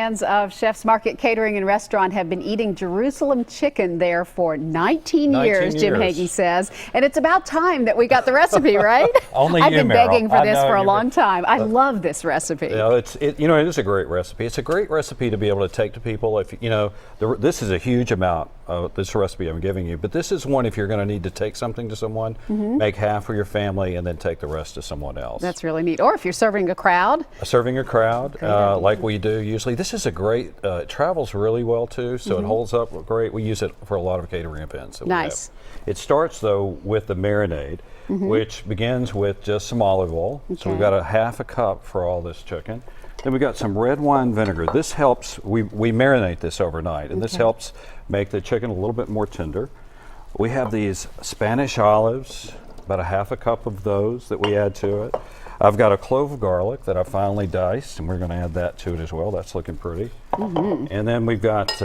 fans of Chef's Market Catering and Restaurant have been eating Jerusalem chicken there for 19 years, Jim Hagee says. And it's about time that we got the recipe, right? Only I've you, been Meryl. begging for this for a you've long time. I love this recipe. You know, it is a great recipe. It's a great recipe to be able to take to people. If you know, this is a huge amount of this recipe I'm giving you, but this is one if you're going to need to take something to someone, make half for your family, and then take the rest to someone else. That's really neat. Or if you're serving a crowd. Serving a crowd, like we do usually. This is a great, it travels really well too, so it holds up great. We use it for a lot of catering events. Nice. It starts though with the marinade, which begins with just some olive oil. Okay. So we've got a half a cup for all this chicken. Then we got some red wine vinegar. This helps, we marinate this overnight, and this helps make the chicken a little bit more tender. We have these Spanish olives, about a half a cup of those that we add to it. I've got a clove of garlic that I finely diced, and we're going to add that to it as well. That's looking pretty. And then we've got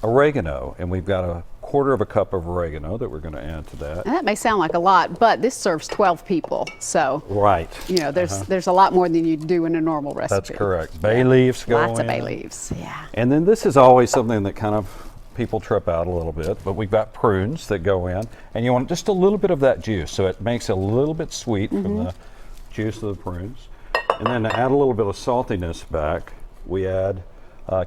oregano, and we've got a quarter of a cup of oregano that we're going to add to that. And that may sound like a lot, but this serves 12 people, so you know there's a lot more than you do in a normal recipe. That's correct. Bay leaves go in. Lots of bay leaves, yeah. And then this is always something that kind of people trip out a little bit, but we've got prunes that go in, and you want just a little bit of that juice, so it makes it a little bit sweet from the juice of the prunes. And then to add a little bit of saltiness back, we add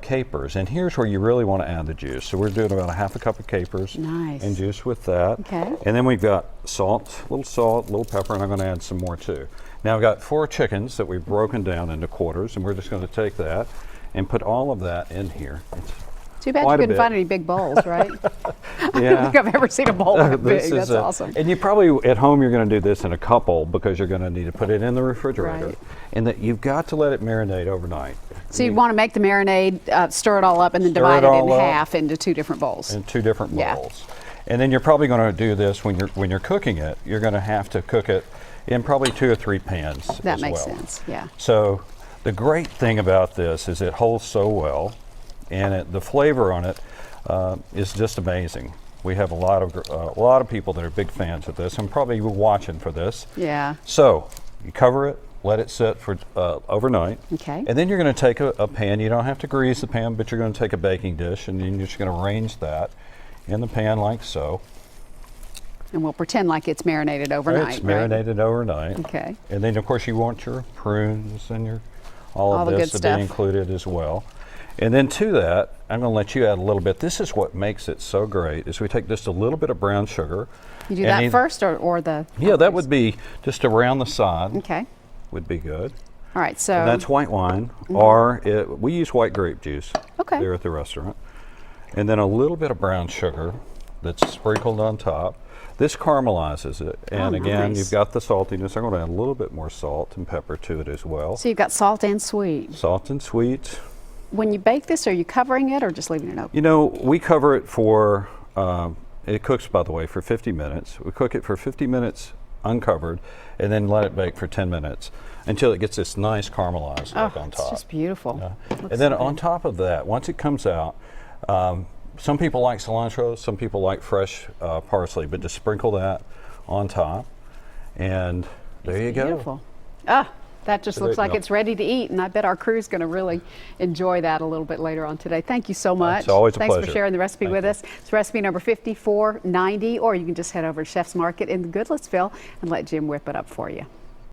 capers, and here's where you really want to add the juice. So we're doing about a half a cup of capers and juice with that. And then we've got salt, a little pepper, and I'm going to add some more too. Now I've got 4 chickens that we've broken down into quarters, and we're just going to take that and put all of that in here. It's too bad you couldn't find any big bowls, right? I don't think I've ever seen a bowl that big. That's awesome. And you probably, at home, you're going to do this in a couple because you're going to need to put it in the refrigerator. And that you've got to let it marinate overnight. So you'd want to make the marinade, stir it all up, and then divide it in half into 2 different bowls. In 2 different bowls. And then you're probably going to do this when you're cooking it. You're going to have to cook it in probably 2 or 3 pans as well. That makes sense, yeah. So the great thing about this is it holds so well, and the flavor on it is just amazing. We have a lot of people that are big fans of this, and probably watching for this. Yeah. So you cover it, let it sit for overnight. Okay. And then you're going to take a pan. You don't have to grease the pan, but you're going to take a baking dish, and then you're just going to arrange that in the pan like so. And we'll pretend like it's marinated overnight. It's marinated overnight. Okay. And then of course you want your prunes and your all of this to be included as well. And then to that, I'm going to let you add a little bit. This is what makes it so great, is we take just a little bit of brown sugar. You do that first or the... Yeah, that would be just around the side. Okay. Would be good. All right, so... And that's white wine, or we use white grape juice there at the restaurant. And then a little bit of brown sugar that's sprinkled on top. This caramelizes it. And again, you've got the saltiness. I'm going to add a little bit more salt and pepper to it as well. So you've got salt and sweet. Salt and sweet. When you bake this, are you covering it or just leaving it open? You know, we cover it for, it cooks, by the way, for 50 minutes. We cook it for 50 minutes uncovered, and then let it bake for 10 minutes until it gets this nice caramelized look on top. It's just beautiful. And then on top of that, once it comes out, some people like cilantro, some people like fresh parsley, but just sprinkle that on top, and there you go. Beautiful. That just looks like it's ready to eat, and I bet our crew's going to really enjoy that a little bit later on today. Thank you so much. It's always a pleasure. Thanks for sharing the recipe with us. It's recipe number 5490, or you can just head over to Chef's Market in Goodlettsville and let Jim whip it up for you.